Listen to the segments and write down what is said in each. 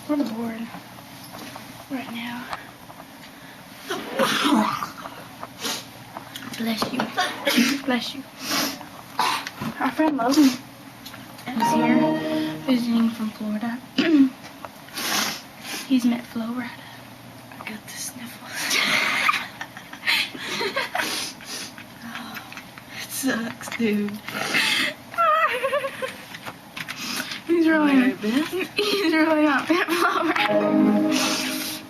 We're bored right now. Bless you. Bless you. Our friend Logan is here visiting from Florida. He's met Florida. I got the sniffles. Oh, it sucks, dude. He's really not met Florida.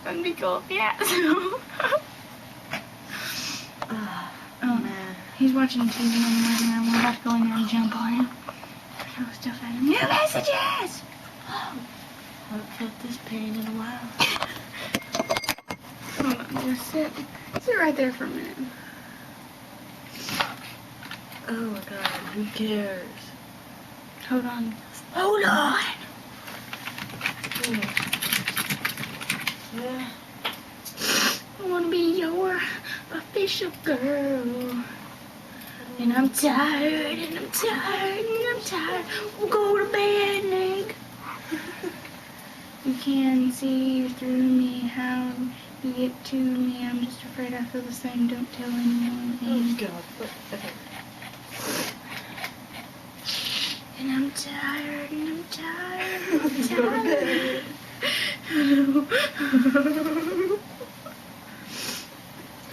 That'd be cool. Yeah. Oh, man. He's watching TV and we're about to go in there and jump on him. Throw stuff at him. New messages! I haven't felt this pain in a while. Hold on, just sit right there for a minute. Oh my god, who cares? Hold on. Hold on! Yeah. I want to be your official girl. And I'm tired, and I'm tired, and I'm tired. We'll go to bed, Nick. You can see through me how you get to me. I'm just afraid I feel the same. Don't tell anyone. Oh god. And I'm tired, and I'm tired, and I'm Go to bed.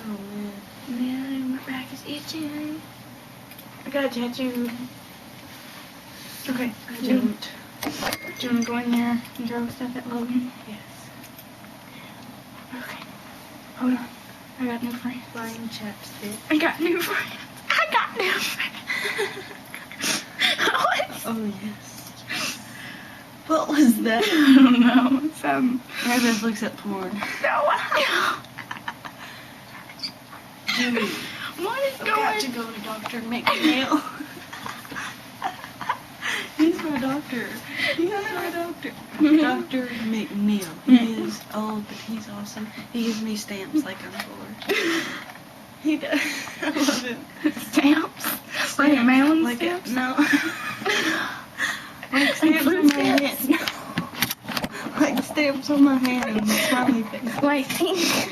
Oh man. Man, my back is itching. I got a tattoo. Okay, I don't. Do you want to go in there and throw stuff at Logan? Yes. Okay. Hold on. I got new friends. Flying chapstick. I got new friends. I got new friends. What? Oh yes. What was that? I don't know. Meredith looks at porn. No. Dude. What is I've going got to go to Dr. McNeil. He's my doctor. He's my doctor. Dr. McNeil. He is old, but he's awesome. He gives me stamps like I'm 4. He does. I love him. Stamps? Like mailing Like stamps? no. Like stamps on my hand. Like stamps on my hand and smiley face. Like ink.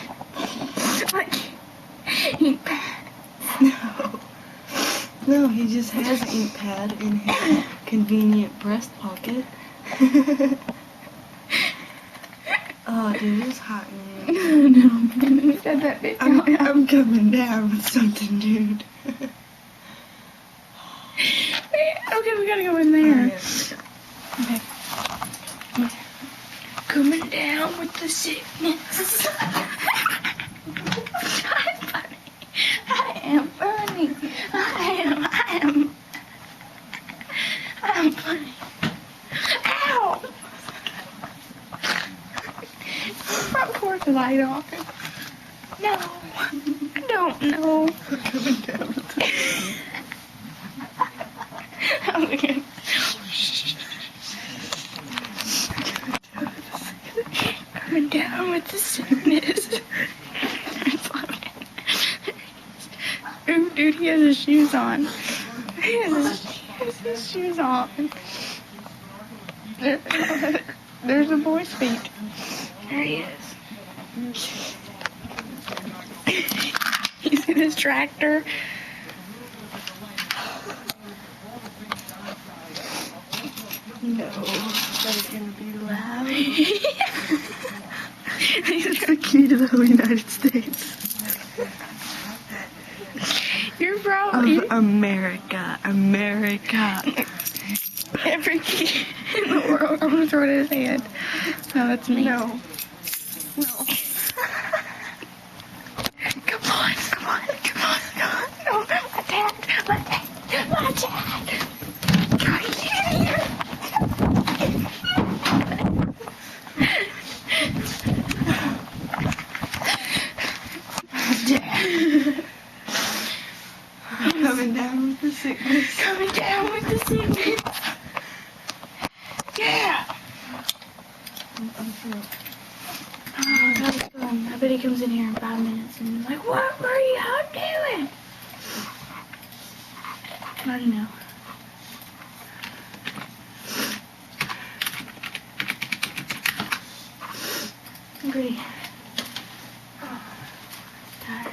Like ink pad. No. No, he just has an ink pad in his convenient breast pocket. Oh, dude, it's hot in here. No, man, you said that bitch. I'm coming down with something, dude. Okay, we gotta go in there. Oh, Okay. Coming down with the sickness. I'm funny. I am funny. Ow! Front porch light off. No. I don't know. coming down with the Okay. Coming down with the sickness. Ooh, dude, he has his shoes on. He has his shoes on. There's a boy's feet. There he is. You see this tractor? No, that is gonna be loud. These are the key to the whole United States. You're probably Of America. every key in the world. I'm gonna throw it at his head. No, that's me. No. Come on. No, my dad. Try to get in here. Coming down with the sickness. Coming down with the sickness. Yeah. I'm sure. Oh, that's fun. I bet he comes in here in 5 minutes and he's like, what were you out doing? I don't know. I'm pretty tired.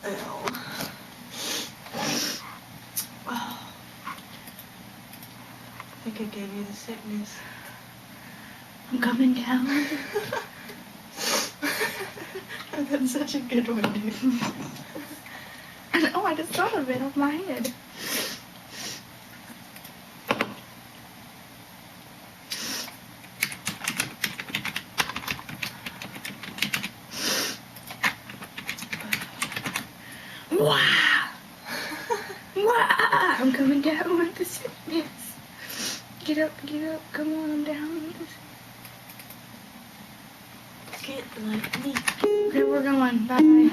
Ow. Oh. I think I gave you the sickness. I'm coming down. That's such a good one, dude. I know, I just thought of it off my head. Wow! Wow! I'm coming down with the sickness. Get up, come on, I'm down with this. Get like me. Okay, we're going. Bye.